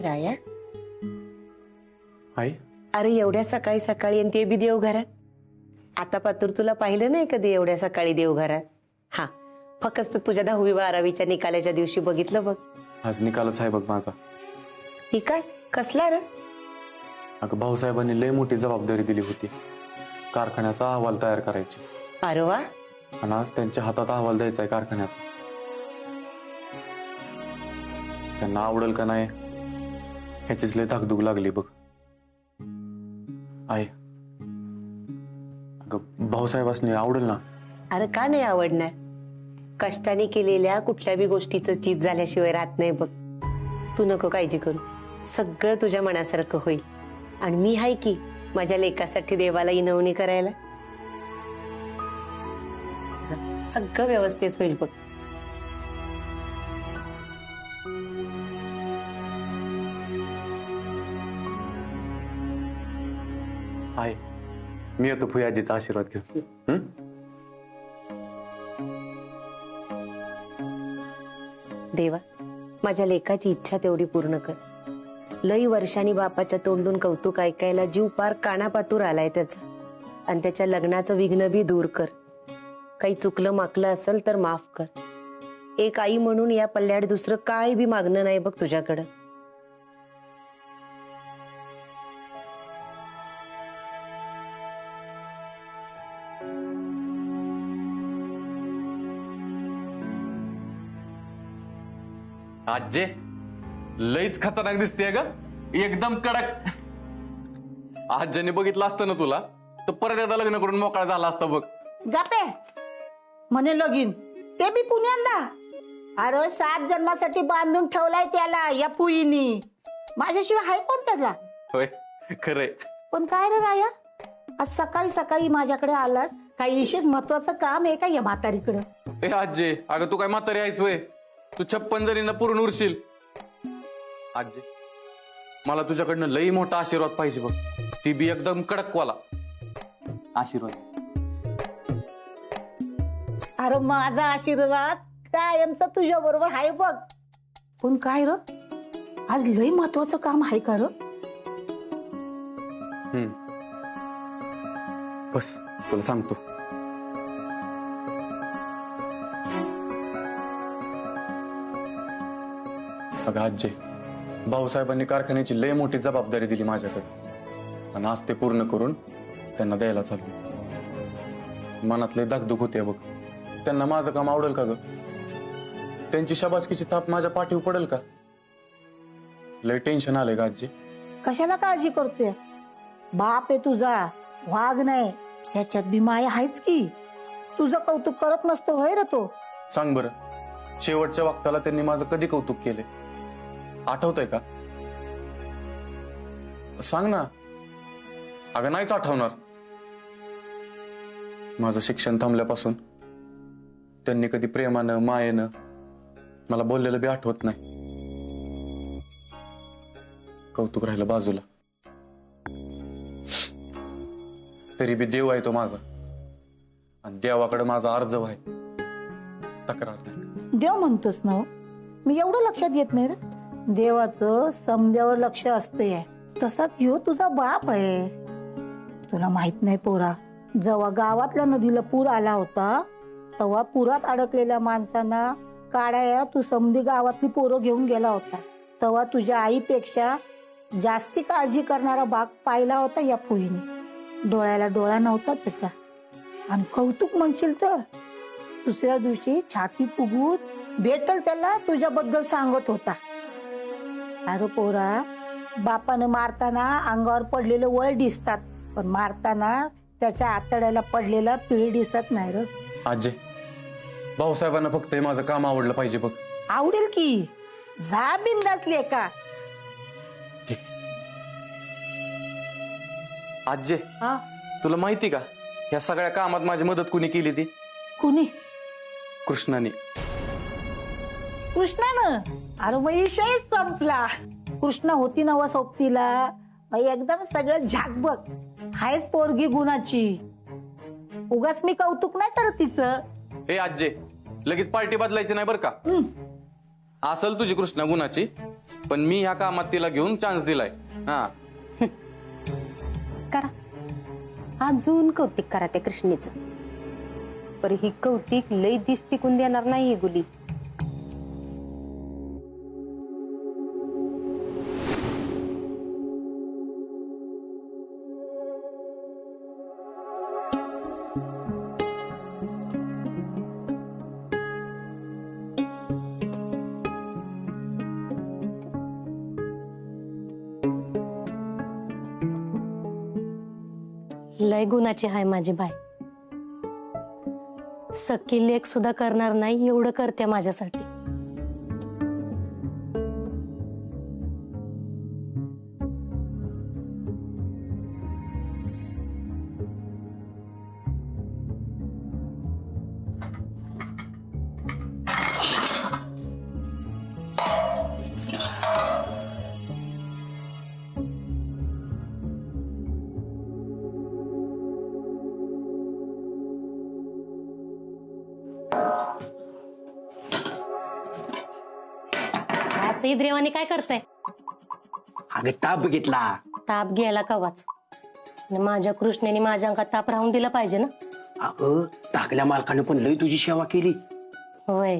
राया आई अरे एवढ्या सकाळी सकाळी आणि ते बी देवघरात. आता पातूर तुला पाहिलं नाही कधी एवढ्या सकाळी देवघरात. हा फक्त तुझ्या 10वी 12वीच्या निकालाच्या दिवशी बघितलं बघ. आज निकालच आहे बघ माझा. निकाल कसला रे? अगं भाऊसाहेबांनी लय मोठी जबाबदारी दिली होती, कारखान्याचा अहवाल तयार करायची. अरे वा. आणि आज त्यांच्या हातात अहवाल द्यायचा आहे कारखान्याचा. त्यांना आवडेल का नाही ह्याचीच लय धाकधूक लागली बघ. आई अगं भाऊसाहेबांनी आवडेल ना? अरे का नाही आवडणार? कष्टाने केलेल्या कुठल्या बी गोष्टीचं चीज झाल्याशिवाय राहत नाही बघ. तू नको काळजी करू, सगळं तुझ्या मनासारखं होईल. आणि मी हाय की माझ्या लेकासाठी देवाला इनवणी करायला. सगळं व्यवस्थित होईल बघ. आई मी येतो फुयाजीचा आशीर्वाद घेऊन. देवा माझ्या लेकाची इच्छा तेवढी पूर्ण कर. लई वर्षांनी बापाच्या तोंडून कौतुक ऐकायला जीव पार कानापातूर आलाय त्याचा. आणि त्याच्या लग्नाचं विघ्न बी दूर कर. काही चुकलं माकलं असेल तर माफ कर. एक आई म्हणून या पल्ल्याड दुसरं काय बी मागणं नाही बघ तुझ्याकडं. आजे लईच खतरनाक दिसतेय ग, एकदम कडक. आज्याने बघितलं असतं ना तुला तर परत एकदा लग्न करून मोकळा झाला असता बघ. गापे म्हणे लगीन ते बी पुण्यांदा. अरे 7 जन्मासाठी बांधून ठेवलाय त्याला या पुईनी. माझ्याशिवाय हाय कोण त्याला? होय खरंय. पण काय रे राया, आज सकाळी सकाळी माझ्याकडे आलास, काही विशेष महत्वाचं काम आहे का या म्हातारीकडे? ए आजे अगं तू काय म्हातारी आहेस वय? तू 56 जणींना पुरून उरशील. आजे मला तुझ्याकडनं लई मोठा आशीर्वाद पाहिजे बघ, ती बी एकदम कडकवाला आशीर्वाद. अरे माझा आशीर्वाद कायमचा तुझ्या बरोबर आहे बघ. पण काय र, आज लई महत्वाचं काम आहे का र? बस तुला सांगतो. अगं आजे भाऊसाहेबांनी कारखान्याची लय मोठी जबाबदारी दिली माझ्याकडे आणि आज ते पूर्ण करून त्यांना द्यायला चालू. मनातले धाकधूक होते बघ. त्यांना माझं काम आवडेल का ग? त्यांची शाबासकीची थाप माझ्या पाठीवर पडेल का? लय टेन्शन आलंय का आजी. कशाला काळजी करतोय? बाप आहे तुझा, वाघ नाही. ह्याच्यात बी माया आहेच की. तुझं कौतुक करत नसतो होय रे तो? सांग बरं, शेवटच्या वक्ताला त्यांनी माझं कधी कौतुक केले आठवतंय का? सांग ना. अगं नाहीच आठवणार. माझं शिक्षण थांबल्यापासून त्यांनी कधी प्रेमानं मायेनं मला बोललेलं बी आठवत नाही. कौतुक राहिलं बाजूला. तरी बी देव आहे तो माझा आणि देवाकडे माझा अर्ज आहे, तक्रार नाही. देव म्हणतोस ना, मी एवढं लक्षात येत नाही रे. देवाचं समद्यावर लक्ष असते, तसाच ह्यो तुझा बाप आहे. तुला माहित नाही पोरा, जेव्हा गावातल्या नदीला पूर आला होता तेव्हा पुरात अडकलेल्या माणसांना काढाया तू समधी गावातली पोरं घेऊन गेला होतास. तेव्हा तुझ्या आईपेक्षा जास्ती काळजी करणारा बाग पाहिला होता या पुईने. डोळ्याला डोळा नव्हता त्याच्या. आणि कौतुक म्हणशील तर दुसऱ्या दिवशी छाती फुगून भेटल त्याला तुझ्याबद्दल सांगत होता. अरे पोरा, बापाने मारताना अंगावर पडलेले वळ दिसतात, पण मारताना त्याच्या आतड्याला पडलेला पिळ दिसत नाही रे. आजे भाऊसाहेबांना फक्त हे माझं काम आवडलं पाहिजे बघ. आवडेल की, जा बिंदासली का. आजे हा तुला माहिती का या सगळ्या कामात माझी मदत कुणी केली ती? कुणी? कृष्णाने. कृष्णानं? अरे विषय संपला. कृष्ण होती नव सोबतीला, एकदम सगळं झाकबघ. हायच पोरगी गुणाची. उगाच मी कौतुक नाही करत तिचं. हे आजे लगेच पार्टी बदलायची नाही बरं का. असल तुझी कृष्णा गुणाची पण मी ह्या कामात तिला घेऊन चान्स दिलाय. हा करा, अजून कौतिक करा त्या कृष्णेचं. पर ही कौतिक लय दिश टिकून देणार नाही गुली. लय गुणाची हाय माझी बाय. सख्खी लेक सुद्धा करणार नाही एवढं करते माझ्यासाठी. असं देवाने काय करताय? अगं ताप बघितला. ताप घ्यायला कवाच. आणि माझ्या कृष्णेने माझ्या अंगात ताप राहून दिला पाहिजे ना. अगं टाकल्या मालकाने पण लई तुझी सेवा केली. होय,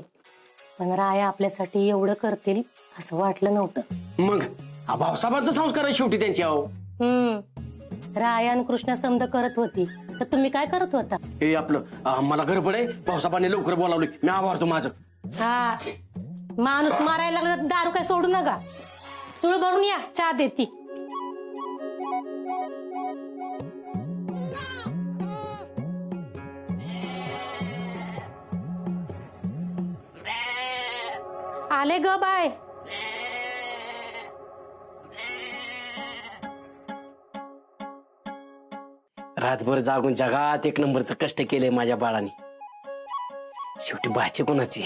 पण राया आपल्यासाठी एवढं करतील असं वाटलं नव्हतं. मग भाऊसाहेबांचा संस्कार आहे शेवटी त्यांच्या. राया आणि कृष्णा समद करत होती तर तुम्ही काय करत होता? हे आपलं मला गडबड आहे, भाऊसाहेबांनी लवकर बोलावलं, मी आभारतो माझं. हा, माणूस मारायला लागला तर दारू काय सोडू नका. चूळ भरून या, चहा देती. आले ग बाय. रातभर जागून जगात एक नंबरचं कष्ट केलंय माझ्या बाळाने. शेवटी बाची कोणाची.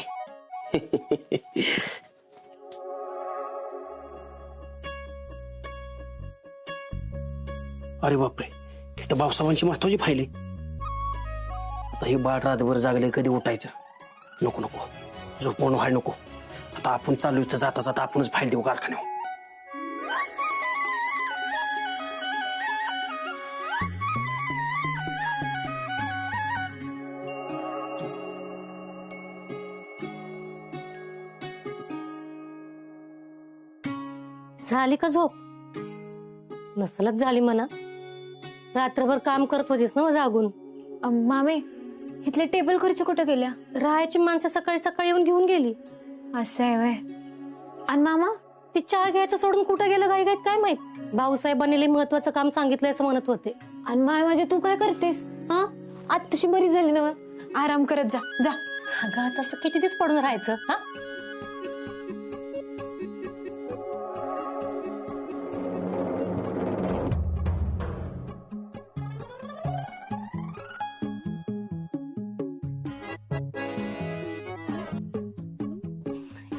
अरे बापरे, तर भाऊसाहेबांची महत्वाची फाईल आहे. आता हे बाळ रातभर जागले, कधी उठायचं? नको नको, झोपून व्हाय नको. आता आपण चालू इथं जाता जाता आपणच फाईल देऊ कारखान्यावर. झाली का झोप? नसलच झाली म्हणा. रात्रभर काम करत होतीस ना जागून. मामे, इथले टेबल खुर्ची कुठे गेल्या? राहायची माणसं सकाळी सकाळी येऊन घेऊन गेली. असं आहे वय. आणि मामा? ती चहा घ्यायचं सोडून कुठं गेलं गाई गाईत काय माहित. भाऊसाहेबांनी लय महत्वाचं काम सांगितलंय असं म्हणत होते. आणि माय म्हणजे तू काय करतेस? हा, आज तशी बरी झाली ना, आराम करत जा जा. अगं आता असं किती दिवस पडून राहायचं? हा,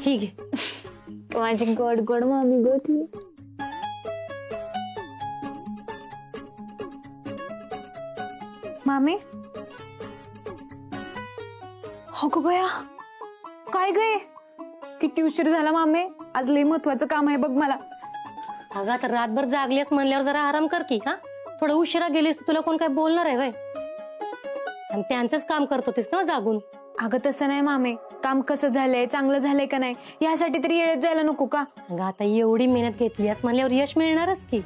ही घे. माझी गोड गोड मामी गोती. मामी, हो गो बया, काय गे? किती उशीर झाला मामे. आज लई महत्वाचं काम आहे बघ मला. अगं आता रातभर जागलीस म्हणल्यावर जरा आराम कर की. हा, थोडं उशिरा गेलीस तर तुला कोण काय बोलणार आहे वय? आणि त्यांचंच काम करत होतीस ना जागून. अगं तसं नाही मामे, काम कसं झालंय, चांगलं झालंय का नाही यासाठी तरी येळेत जायला नको का? अगं आता एवढी मेहनत घेतलीस म्हणल्यावर यश मिळणारच की.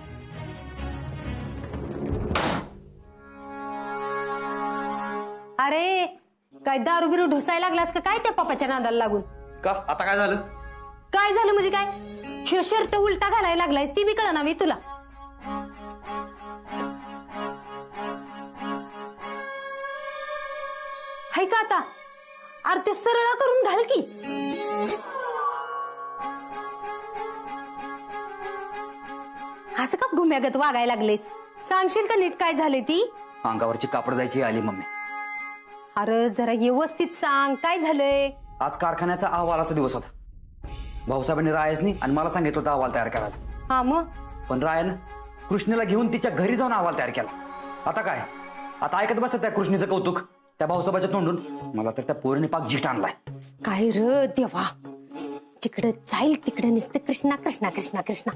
अरे काय दारू बिरू ढोसायला लागलास का काय त्या पप्पाच्या नादाला लागून? का आता काय झालं? काय झालं म्हणजे काय? शिव शर्ट उलटा घालायला लागलायस ती बी कळना मी तुला. हाय का आता? अरे ते सरळ करून घाल की. असं का घुम्यागत वागायला लागलेस? सांगशील का नीट काय झाले ती? अंगावरची कापड जायची आली मम्मी. अरे जरा व्यवस्थित सांग काय झालंय. आज कारखान्याचा अहवालाचा दिवस होता. भाऊसाहेबांनी रायसनी आणि मला सांगितलं होतं अहवाल तयार करायला. हा मग? पण रायानं कृष्णेला घेऊन तिच्या घरी जाऊन अहवाल तयार केला. आता काय? आता ऐकत बसत त्या कृष्णेचं कौतुक त्या भाऊसाहेबाच्या तोंडून. मला तर त्या पोरीने पाक झीट आणलाय. काय र देवा, जिकडे जाईल तिकडे नुसतं कृष्णा कृष्णा कृष्णा कृष्णा.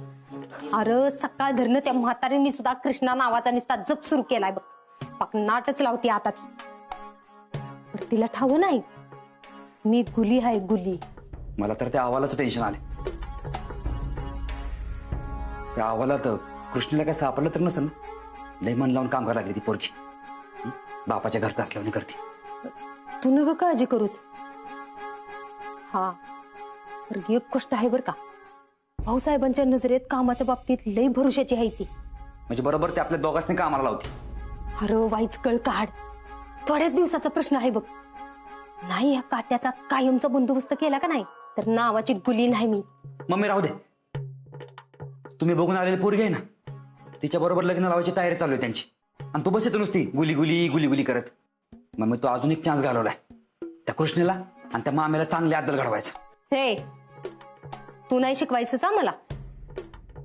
अरे सकाळ धरणं त्या म्हातारीने सुद्धा कृष्णा नावाचा नुसता जप सुरू केलाय बघ. पाक नाटच लावते आता ती. पण तिला ठाऊ नाही मी गुली आहे गुली. मला तर त्या अहवालाचं टेन्शन आले. त्या अहवालात कृष्णीला काय सापडलं तर नसेल ना? लय मन लावून काम करायला लागली ती पोरगी. बापाच्या घरचं असल्याने करते. तू नग काळजी करूस. हा तर एक गोष्ट आहे बर का, भाऊसाहेबांच्या नजरेत कामाच्या बाबतीत लई भरोशाची आहे ती. म्हणजे बरोबर ते आपल्या दोघांनी कामाला लावते. अरे वाईच कळ काढ. थोड्याच दिवसाचा प्रश्न आहे बघ. नाही या काट्याचा कायमचा बंदोबस्त केला का नाही तर नावाची गुली नाही मी. मम्मी राहू दे. तुम्ही बघून आलेली पोरगी आहे ना, तिच्या बरोबर लग्न लावायची तयारी चालू आहे त्यांची. आणि तू बस येतो नुसती गुली गुली गुली गुली करत. मम्मी तू अजून एक चान्स घालवलाय त्या कृष्णेला आणि त्या मामेला चांगले आदल घडवायचा. हे तू नाही शिकवायचंच मला.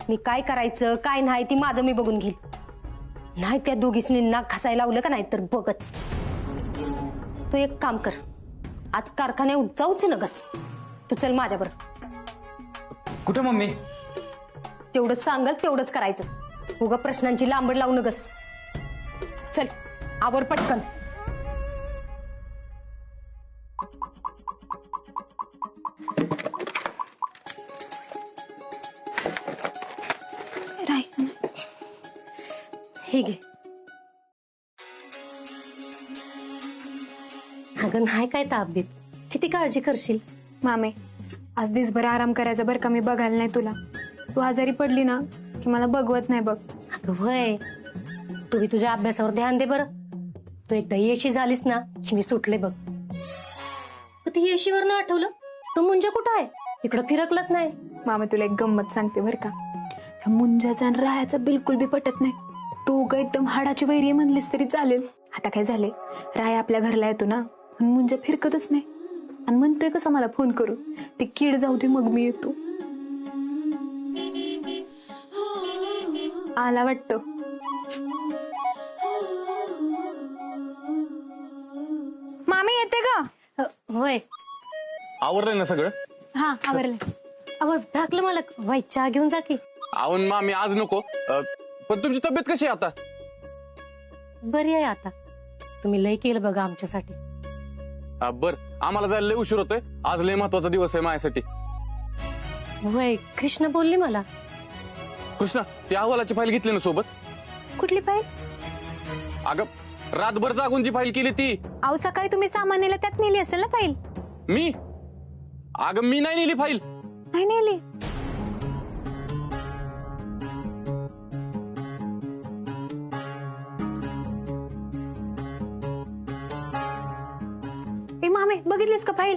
मी काय करायचं काय नाही ती माझं मी बघून घेईल. नाही त्या दोघीसनी नाक घासायला लावलं का नाही तर बघच. तू एक काम कर, आज कारखान्यात जाऊच नगस. तू चल माझ्याबरोबर. कुठं मम्मी? जेवढं सांगल तेवढंच करायचं. उगा प्रश्नांची लांबड लावू नगस. चल आवर पटकन. हे घे. अगं नाही काय ताब्येत, किती काळजी करशील. मामे आज दिवसभर आराम करायचा बरं का. मी बघायला नाही तुला. तू आजारी पडली ना की मला बघवत नाही बघ. अगं वय तुम्ही तुझ्या अभ्यासावर ध्यान दे बरं. तू एकदा येशी झालीस ना की मी सुटले बघ. ती येशीवर ना आठवलं तो मुंजा कुठं आहे? इकडं फिरकलंच नाही. मामा तुला एक गंमत सांगते बरं का. त्या मुंजाचा आणि रायाचा बिलकुल बी पटत नाही. तू ग एकदम हाडाची वैरी म्हणलीस तरी चालेल. आता काय झाले, राय आपल्या घरला येतो ना पण मुंजा फिरकतच नाही. आणि म्हणतोय कसा मला फोन करू, ती कीड जाऊ दे मग मी येतो. आला वाटतं. मामी येते का? होय आवरलंय ना सगळं? हा आवरलं. अहो धाकलं मला वाई चहा घेऊन जा की. आवून मामी आज नको. पण तुमची तब्येत कशी आहे आता? बरी आहे आता. तुम्ही लय केलं बघा आमच्यासाठी. बर आम्हाला जायला लय उशीर होतोय. आज लय महत्वाचा दिवस आहे माझ्यासाठी. होय कृष्णा बोलली मला. कृष्णा ती अहवालाची फाईल घेतली ना सोबत? कुठली पाय? अगं रातभर जागून जी फाईल केली ती. अहो सकाळी तुम्ही सामान नेलं त्यात नेली असेल ना फाईल. मी? अगं मी नाही नेली फाईल. नाही नेली? ए मामे बघितलीस का फाईल?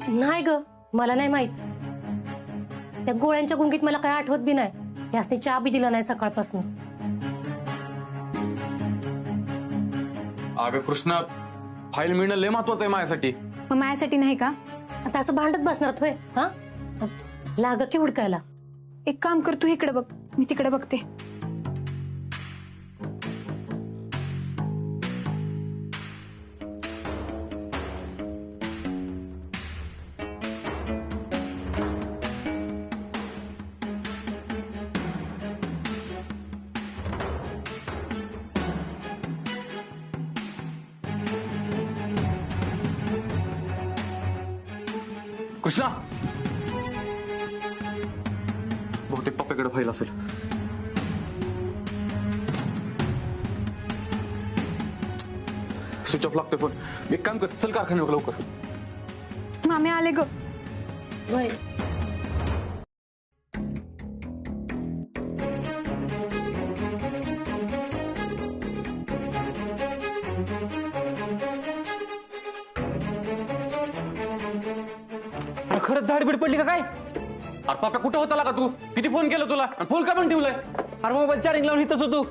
नाही ग मला नाही माहित. त्या गोळ्यांच्या गुंगीत मला काय आठवत बी नाही. यासनी चहा बी दिला नाही सकाळपासून. अगं कृष्णा फाईल मिळणं लय महत्वाचं आहे माझ्यासाठी. मग माझ्यासाठी नाही का? आता असं भांडत बसणार होय? हा लाग की हुडकायला. एक काम कर, तू इकडे बघ मी तिकडे बघते. कृष्णा बहुतेक पप्पाकडे फाईल असेल. स्विच ऑफ लागतोय फोन. एक काम कर, चल कारखान्यावर लवकर. मामे आले ग. होय अरे खरंच धाडबीड पडली का काय? अरे पप्पा कुठं होता का तू? किती फोन केला तुला? फोन का पण ठेवलाय? अरे मोबाईल चार्जिंग लावून इथंच होतो.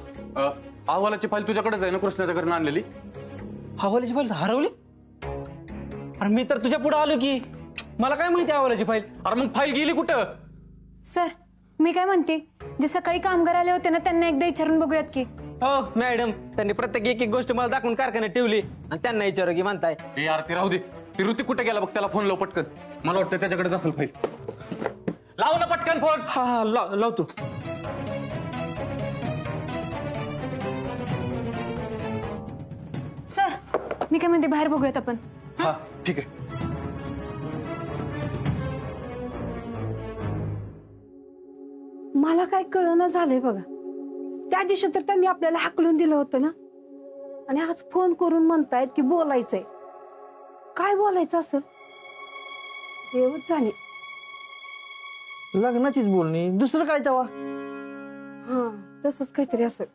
अहवालाची फाईल तुझ्याकडेच आहे ना कृष्णाच्या घरनं आणलेली? हवाल्याची फाईल हरवली? अरे मी तर तुझ्या पुढे आलो की. मला काय माहिती हवाल्याची फाईल? अरे मग फाईल गेली कुठं? सर मी काय म्हणते, जे सकाळी कामगार आले होते ना त्यांना एकदा विचारून बघूयात की. हो मॅडम, त्यांनी प्रत्येक एक एक गोष्ट मला दाखवून कारखान्यात ठेवली आणि त्यांना विचारू की म्हणताय. यार ती राहू दे. ती ऋतिक कुठे गेला बघ, त्याला फोन लाव पटकन. मला वाटतं त्याच्याकडेच असेल फाईल. लाव ना पटकन फोन. हा हा लावतो. सर मी काय म्हणते बाहेर बघूयात आपण. हा ठीक आहे. मला काय कळना झालंय बघा. त्या दिवशी तर त्यांनी आपल्याला हाकलून दिलं होतं ना, आणि आज फोन करून म्हणतायत की बोलायचंय. काय बोलायचं असेल देवच जाणे. लग्नाचीच बोलणी, दुसरं काय तेव्हा. हा तसंच काहीतरी असेल.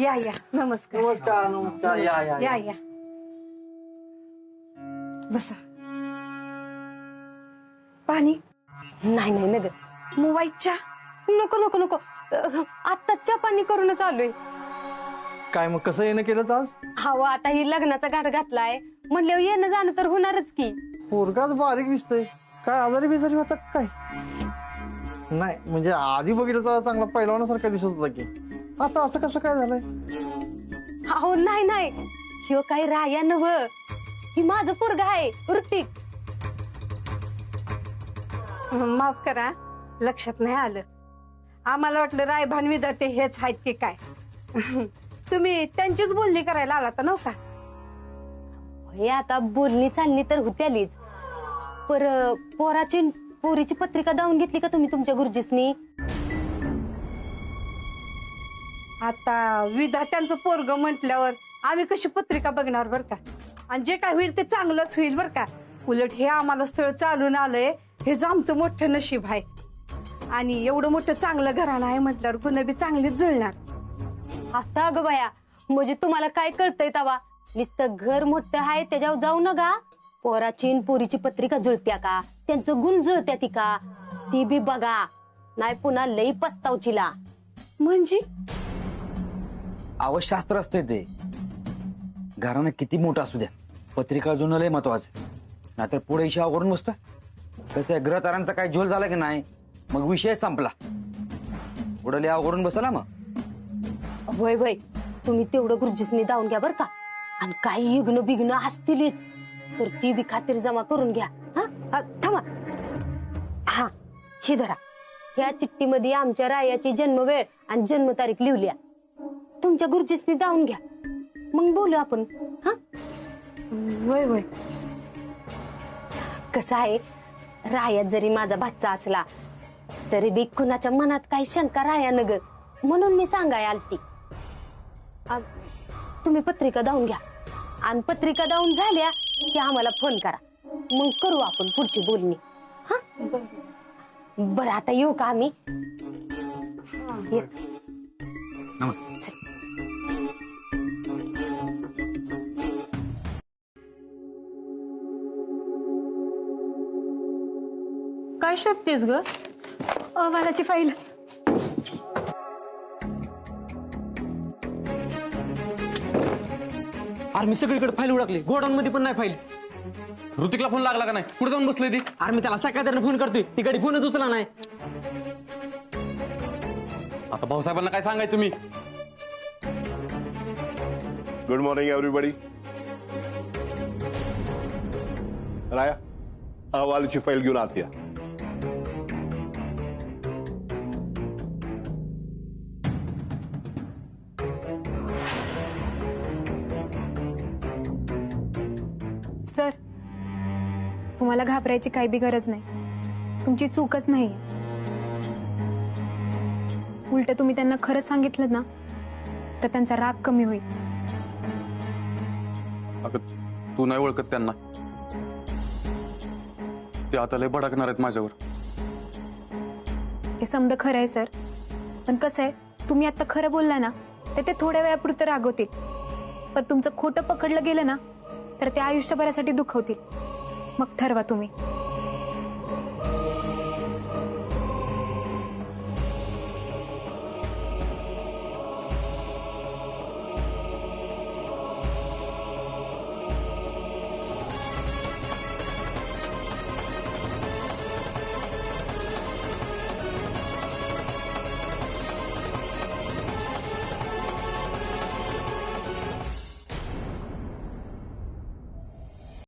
या या नमस्कार. नमस्कार. या या बसा. पाणी नाही नाही नग, मोबाईलच्या नको नको नको. आत्ताच्या पाणी करूनच आलोय. काय मग कसं येणं केलं आज? हवं आता ही लग्नाचा गाठ घातलाय म्हणल्यावर येणं जाणं तर होणारच की. पोरगाच बारीक दिसतंय. काय आजारी बिजारी होता काय? नाही म्हणजे आधी बघितलं तर चांगला पैलवानासारखा दिसत होता की, आता असं कसं काय झालंय? अहो नाही नाही, ह्यो काही राया नव, ही माझं पोरग आहे ऋतिक. माफ करा, लक्षात नाही आलं. आम्हाला वाटलं रायभान विधाते हेच आहेत की काय. तुम्ही त्यांचीच बोलणी करायला आलात ना का? हे आता बोलणी चालणी तर होत्यालीच, पर पोरीची पत्रिका दावून घेतली का तुम्ही तुमच्या गुरुजीसनी? आता विधात्यांचं पोरग म्हटल्यावर आम्ही कशी पत्रिका बघणार बर का. आणि जे काय होईल ते चांगलंच होईल बर का. उलट हे आम्हाला स्थळ चालून आलंय, हेच आमचं मोठं नशीब आहे. आणि एवढं मोठं चांगलं घराणं आहे म्हटल्यावर गुन्हे बी चांगलीच जुळणार. आता अगं बाया, म्हणजे तुम्हाला काय कळतंय तवा? नुसतं घर मोठं आहे त्याच्यावर जाऊ नका. पोराची न पोरीची पत्रिका जुळत्या का, त्यांचं गुण जुळत्या ती का, ती बी बघा. नाही पुन्हा लई पस्तावचीला. म्हणजे शास्त्र असते ते. घरानं किती मोठं असू द्या, पत्रिका जुळणं लय महत्वाचं. नाहीतर पुढे इशा अवघडून बसतोय. कसं आहे, ग्रहतारांचा काय झोल झाला की नाही, मग विषय संपला. पुढे लय अवघडून बसला मग. वय वय, तुम्ही तेवढं गुरुजीसनी दावून घ्या बर का. आणि काही युग्न बिग्न असतीलच तर ती बी खातिर जमा करून घ्या. हा थांबा. हा ही धरा. ह्या चिठ्ठीमध्ये आमच्या रायाची जन्मवेळ आणि जन्मतारीख लिहिल्या. तुमच्या गुरुजीसनी दावून घ्या, मग बोलू आपण. हा वय वय. कसं आहे, रायात जरी माझा भाचा असला तरी बी कुणाच्या मनात काही शंका राया नग, म्हणून मी सांगाय आलती. तुम्ही पत्रिका दावून घ्या, आणि पत्रिका दावून झाल्या की आम्हाला फोन करा, मग करू आपण पुढची बोलणी. हा बरं, आता येऊ का आम्ही? येत. नमस्ते. काय शोधतेस ग? अहवालाची फाईल. अरे मी सगळीकडे फाईल उडकली, गोडाऊन मध्ये पण नाही फाईल. ऋतिकला फोन लागला का नाही? कुठे जाऊन बसले ती? अरे मी त्याला सकाळी फोन करतोय, ती गाडी फोनच उचला नाही. आता भाऊसाहेबांना काय सांगायचं मी? Good morning everybody. राया, अहवालाची फाईल घेऊन आत या. सर तुम्हाला घाबरायची काही बी गरज नाही. तुमची चूकच नाही. उलट तुम्ही त्यांना खरं सांगितलं ना तर त्यांचा राग कमी होईल. अगं तू नाही ओळखत त्यांना, ते आता लय भडकणार आहेत माझ्यावर. हे समज खरं आहे सर, पण कसं आहे, तुम्ही आता खरं बोलला ना तर ते थोड्या वेळापुरतं रागवतील, पण तुमचं खोटं पकडलं गेलं ना तर ते आयुष्यभरासाठी दुखवतील. मग ठरवा तुम्ही.